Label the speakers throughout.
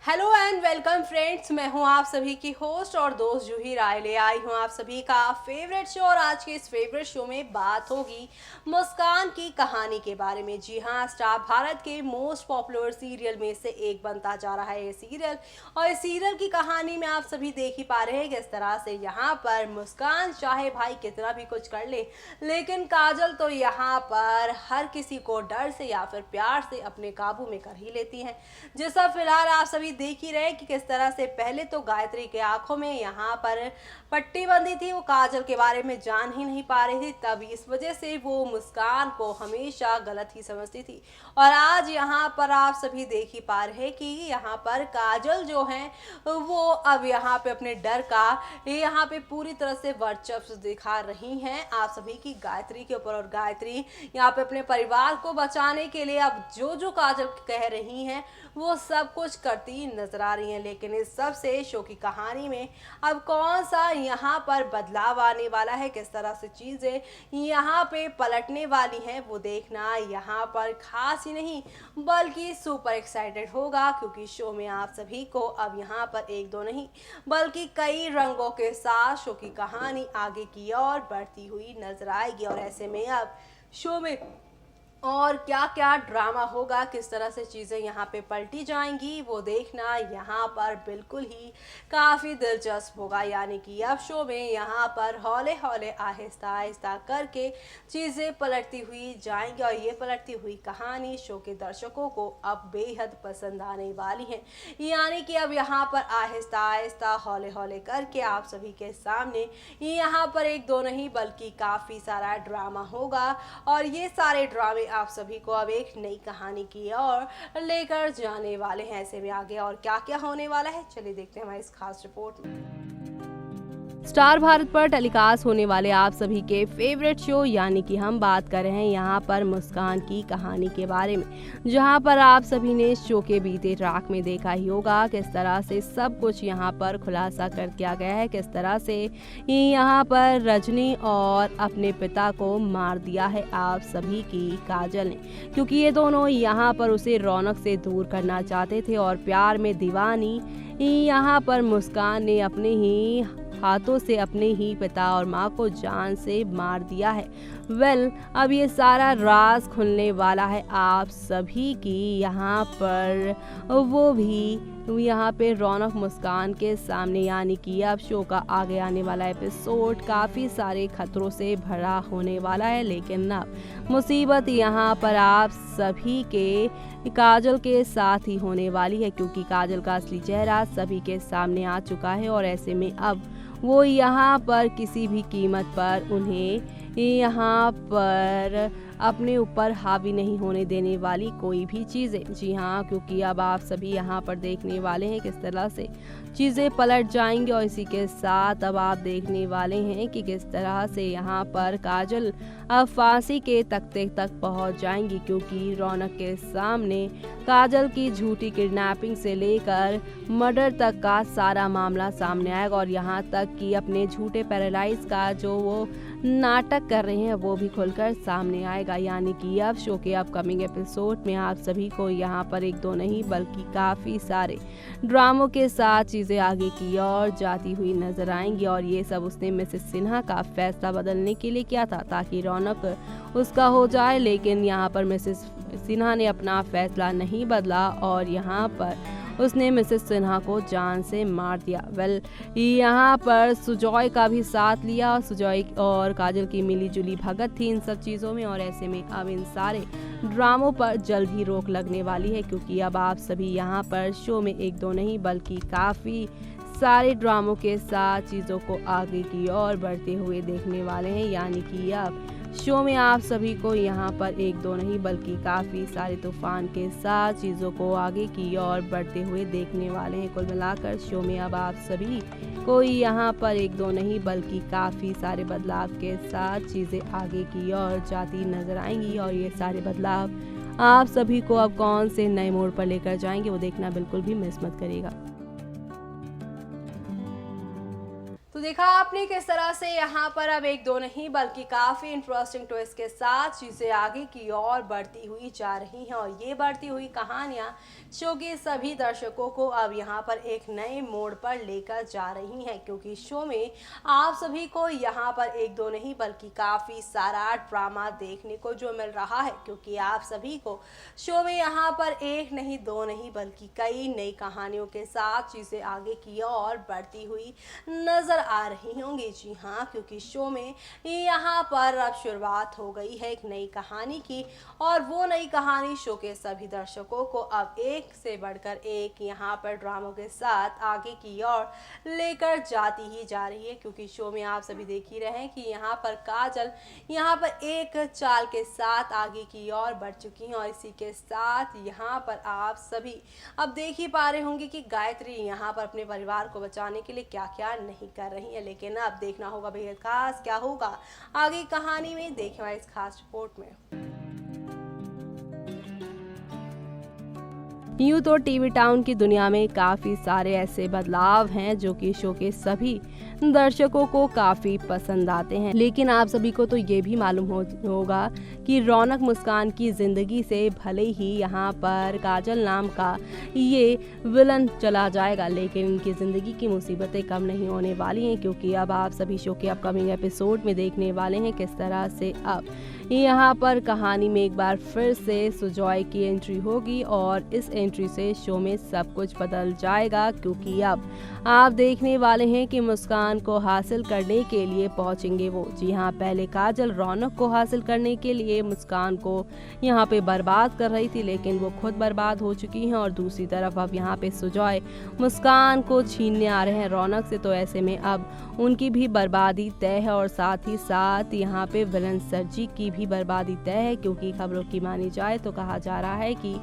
Speaker 1: Hello and welcome friends, मैं हूं आप सभी की होस्ट और दोस्त जूही राय। ले आई हूं आप सभी का फेवरेट शो और आज के इस फेवरेट शो में बात होगी मुस्कान की कहानी के बारे में। जी हां, स्टार भारत के मोस्ट पॉपुलर सीरियल में से एक बनता जा रहा है ये सीरियल और इस सीरियल की कहानी में आप सभी देख ही पा रहे हैं किस तरह से यहाँ पर मुस्कान चाहे भाई कितना भी कुछ कर ले, लेकिन काजल तो यहाँ पर हर किसी को डर से या फिर प्यार से अपने काबू में कर ही लेती हैं। जैसा फिलहाल आप सभी देख ही रहे कि किस तरह से पहले तो गायत्री के आंखों में यहाँ पर पट्टी बंधी थी, वो काजल के बारे में जान ही नहीं पा रही थी, तभी इस वजह से वो मुस्कान को हमेशा गलत ही समझती थी। और आज यहाँ पर आप सभी देख ही पा रहे कि यहाँ पर काजल जो है वो अब यहाँ पे अपने डर का यहाँ पे पूरी तरह से वर्चस्व दिखा रही हैं आप सभी की गायत्री के ऊपर। और गायत्री यहाँ पे अपने परिवार को बचाने के लिए अब जो जो काजल कह रही हैं वो सब कुछ करती नजर आ रही हैं। लेकिन इस सब से शो की कहानी में अब कौन सा यहाँ पर बदलाव आने वाला है, किस तरह से चीजें यहाँ पे पलटने वाली हैं, वो देखना यहाँ पर खास ही नहीं बल्कि सुपर एक्साइटेड होगा, क्योंकि शो में आप सभी को अब यहाँ पर एक दो नहीं बल्कि कई रंगों के साथ शो की कहानी आगे की ओर बढ़ती हुई नजर आएगी। और ऐसे में अब शो में और क्या क्या ड्रामा होगा, किस तरह से चीज़ें यहाँ पे पलटी जाएंगी, वो देखना यहाँ पर बिल्कुल ही काफ़ी दिलचस्प होगा। यानी कि अब शो में यहाँ पर हौले हौले आहिस्ता आहिस्ता करके चीज़ें पलटती हुई जाएंगी और ये पलटती हुई कहानी शो के दर्शकों को अब बेहद पसंद आने वाली है। यानी कि अब यहाँ पर आहिस्ता आहिस्ता हौले हौले करके आप सभी के सामने यहाँ पर एक दो नहीं बल्कि काफ़ी सारा ड्रामा होगा और ये सारे ड्रामे आप सभी को अब एक नई कहानी की ओर लेकर जाने वाले हैं। ऐसे में आगे और क्या क्या होने वाला है, चलिए देखते हैं हमारी इस खास रिपोर्ट में। स्टार भारत पर टेलीकास्ट होने वाले आप सभी के फेवरेट शो यानी कि हम बात कर रहे हैं यहाँ पर मुस्कान की कहानी के बारे में, जहाँ पर आप सभी ने शो के बीते ट्रैक में देखा ही होगा किस तरह से सब कुछ यहाँ पर खुलासा कर दिया गया है, किस तरह से यहाँ पर रजनी और अपने पिता को मार दिया है आप सभी की काजल ने, क्योंकि ये दोनों यहाँ पर उसे रौनक से दूर करना चाहते थे और प्यार में दीवानी यहाँ पर मुस्कान ने अपने ही हाथों से अपने ही पिता और माँ को जान से मार दिया है। अब ये सारा राज खुलने वाला है आप सभी की यहाँ पर, वो भी यहाँ पे रौनक मुस्कान के सामने। यानी कि अब शो का आगे आने वाला एपिसोड काफ़ी सारे खतरों से भरा होने वाला है, लेकिन अब मुसीबत यहाँ पर आप सभी के काजल के साथ ही होने वाली है, क्योंकि काजल का असली चेहरा सभी के सामने आ चुका है और ऐसे में अब वो यहाँ पर किसी भी कीमत पर उन्हें यहाँ पर अपने ऊपर हावी नहीं होने देने वाली कोई भी चीज़ें। जी हाँ, क्योंकि अब आप सभी यहाँ पर देखने वाले हैं किस तरह से चीज़ें पलट जाएंगी और इसी के साथ अब आप देखने वाले हैं कि किस तरह से यहाँ पर काजल अब फांसी के तख्ते तक पहुँच जाएंगी, क्योंकि रौनक के सामने काजल की झूठी किडनैपिंग से लेकर मर्डर तक का सारा मामला सामने आएगा और यहाँ तक कि अपने झूठे पैरालाइज का जो वो नाटक कर रहे हैं वो भी खुलकर सामने आएगा। यानी कि अब शो के अपकमिंग एपिसोड में आप सभी को यहाँ पर एक दो नहीं बल्कि काफ़ी सारे ड्रामों के साथ चीज़ें आगे की ओर जाती हुई नजर आएंगी। और ये सब उसने मिसेस सिन्हा का फैसला बदलने के लिए किया था ताकि रौनक उसका हो जाए, लेकिन यहाँ पर मिसेस सिन्हा ने अपना फैसला नहीं बदला और यहाँ पर उसने मिसेस सिन्हा को जान से मार दिया। यहाँ पर सुजॉय का भी साथ लिया और सुजॉय और काजल की मिली जुली भगत थी इन सब चीज़ों में। और ऐसे में अब इन सारे ड्रामों पर जल्द ही रोक लगने वाली है, क्योंकि अब आप सभी यहाँ पर शो में एक दो नहीं बल्कि काफ़ी सारे ड्रामों के साथ चीज़ों को आगे की ओर बढ़ते हुए देखने वाले हैं। यानी कि अब शो में आप सभी को यहाँ पर एक दो नहीं बल्कि काफ़ी सारे तूफान के साथ चीज़ों को आगे की ओर बढ़ते हुए देखने वाले हैं। कुल मिलाकर शो में अब आप सभी को यहाँ पर एक दो नहीं बल्कि काफ़ी सारे बदलाव के साथ चीज़ें आगे की ओर जाती नजर आएंगी और ये सारे बदलाव आप सभी को अब कौन से नए मोड़ पर लेकर जाएंगे वो देखना बिल्कुल भी मिस मत करिएगा। तो तो देखा आपने किस तरह से यहाँ पर अब एक दो नहीं बल्कि काफ़ी इंटरेस्टिंग ट्विस्ट के साथ चीज़ें आगे की ओर बढ़ती हुई जा रही हैं और ये बढ़ती हुई कहानियाँ शो के सभी दर्शकों को अब यहाँ पर एक नए मोड़ पर लेकर जा रही हैं, क्योंकि शो में आप सभी को यहाँ पर एक दो नहीं बल्कि काफ़ी सारा ड्रामा देखने को जो मिल रहा है, क्योंकि आप सभी को शो में यहाँ पर एक नहीं दो नहीं बल्कि कई नई कहानियों के साथ चीज़ें आगे की ओर बढ़ती हुई नजर आ रही होंगी। जी हाँ, क्योंकि शो में यहाँ पर अब शुरुआत हो गई है एक नई कहानी की, और वो नई कहानी शो के सभी दर्शकों को अब एक से बढ़कर एक यहाँ पर ड्रामों के साथ आगे की ओर लेकर जाती ही जा रही है। क्योंकि शो में आप सभी देख ही रहे हैं कि यहाँ पर काजल यहाँ पर एक चाल के साथ आगे की ओर बढ़ चुकी हैं, और इसी के साथ यहाँ पर आप सभी अब देख ही पा रहे होंगे कि गायत्री यहाँ पर अपने परिवार को बचाने के लिए क्या क्या नहीं कर रही है। लेकिन अब देखना होगा बेहद खास क्या होगा आगे कहानी में, देखें इस खास रिपोर्ट में। यूं तो टीवी टाउन की दुनिया में काफ़ी सारे ऐसे बदलाव हैं जो कि शो के सभी दर्शकों को काफ़ी पसंद आते हैं, लेकिन आप सभी को तो ये भी मालूम होगा कि रौनक मुस्कान की ज़िंदगी से भले ही यहाँ पर काजल नाम का ये विलन चला जाएगा, लेकिन इनकी ज़िंदगी की मुसीबतें कम नहीं होने वाली हैं, क्योंकि अब आप सभी शो के अपकमिंग एपिसोड में देखने वाले हैं किस तरह से अब यहाँ पर कहानी में एक बार फिर से सुजॉय की एंट्री होगी, और इस एंट्री से शो में सब कुछ बदल जाएगा, क्योंकि अब आप देखने वाले हैं कि मुस्कान को हासिल करने के लिए पहुंचेंगे वो। जी हाँ, पहले काजल रौनक को हासिल करने के लिए मुस्कान को यहाँ पे बर्बाद कर रही थी, लेकिन वो खुद बर्बाद हो चुकी हैं, और दूसरी तरफ अब यहाँ पे सुजॉय मुस्कान को छीनने आ रहे हैं रौनक से। तो ऐसे में अब उनकी भी बर्बादी तय है, और साथ ही साथ यहाँ पे विलन सरजी की भी बर्बादी तय है, क्योंकि खबरों की मानी जाए तो कहा जा रहा है कि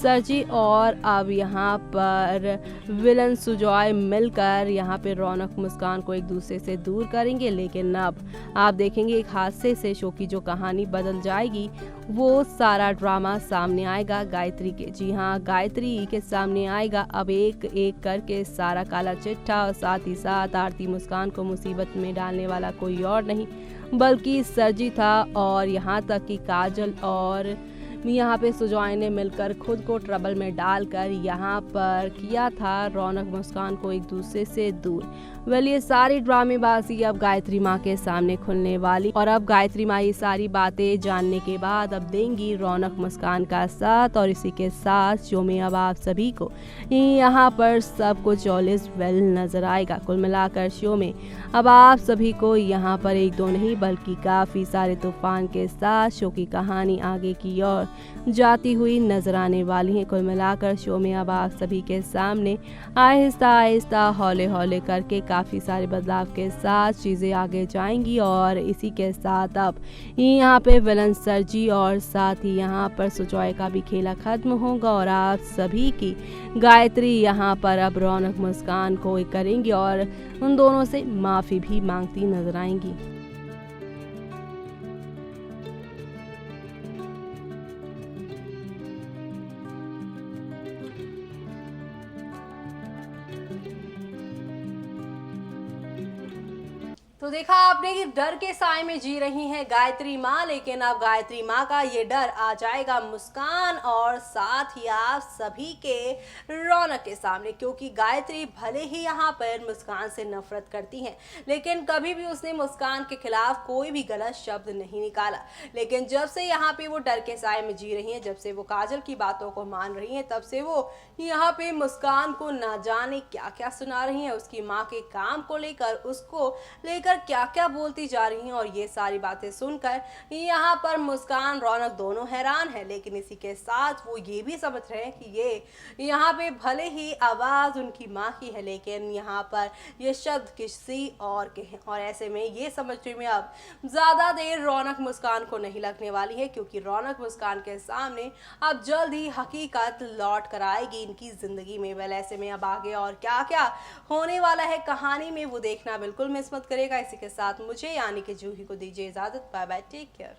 Speaker 1: सरजी और अब यहाँ पर विलन सुजॉय मिलकर यहाँ पे रौनक मुस्कान को एक दूसरे से दूर करेंगे। लेकिन अब आप देखेंगे एक हादसे से शो की जो कहानी बदल जाएगी, वो सारा ड्रामा सामने आएगा गायत्री के। जी हाँ, गायत्री के सामने आएगा अब एक एक करके सारा काला चिट्ठा, और साथ ही साथ आरती मुस्कान को मुसीबत में डालने वाला कोई और नहीं बल्कि सरजी था, और यहाँ तक कि काजल और यहाँ पे सुजॉय ने मिलकर खुद को ट्रबल में डालकर यहाँ पर किया था रौनक मुस्कान को एक दूसरे से दूर। ये सारी ड्रामेबाजी अब गायत्री माँ के सामने खुलने वाली, और अब गायत्री माँ ये सारी बातें जानने के बाद अब देंगी रौनक मुस्कान का साथ, और इसी के साथ शो में अब आप सभी को यहाँ पर सब कुछ ऑल इज वेल नजर आएगा। कुल मिलाकर शो में अब आप सभी को यहाँ पर एक दो नहीं बल्कि काफ़ी सारे तूफान के साथ शो की कहानी आगे की ओर जाती हुई नजर आने वाली है। कुल मिलाकर शो में अब आप सभी के सामने आहिस्ता आहिस्ता हौले हौले करके काफ़ी सारे बदलाव के साथ चीज़ें आगे जाएंगी, और इसी के साथ अब यहाँ पे विलन सरजी और साथ ही यहाँ पर सुजॉय का भी खेला खत्म होगा, और आप सभी की गायत्री यहाँ पर अब रौनक मुस्कान को करेंगी और उन दोनों से माफ़ी भी मांगती नजर आएंगी। तो देखा आपने कि डर के साए में जी रही हैं गायत्री माँ, लेकिन अब गायत्री माँ का ये डर आ जाएगा मुस्कान और साथ ही आप सभी के रौनक के सामने, क्योंकि गायत्री भले ही यहाँ पर मुस्कान से नफरत करती हैं, लेकिन कभी भी उसने मुस्कान के खिलाफ कोई भी गलत शब्द नहीं निकाला। लेकिन जब से यहाँ पे वो डर के साए में जी रही हैं, जब से वो काजल की बातों को मान रही हैं, तब से वो यहाँ पे मुस्कान को ना जाने क्या क्या सुना रही हैं, उसकी माँ के काम को लेकर, उसको लेकर क्या क्या बोलती जा रही हैं। और ये सारी बातें सुनकर यहाँ पर मुस्कान रौनक दोनों हैरान है, लेकिन इसी के साथ वो ये भी समझ रहे हैं कि ये यहाँ पे भले ही आवाज़ उनकी माँ की है, लेकिन यहाँ पर ये शब्द किसी और के हैं। और ऐसे में ये समझने में अब ज़्यादा देर रौनक मुस्कान को नहीं लगने वाली है, क्योंकि रौनक मुस्कान के सामने अब जल्द ही हकीकत लौट कर आएगी इनकी ज़िंदगी में। वेल ऐसे में अब आगे और क्या क्या होने वाला है कहानी में, वो देखना बिल्कुल मिस मत करेगा। इसी के साथ मुझे यानी कि जूही को दीजिए इजाजत। Bye bye, take care.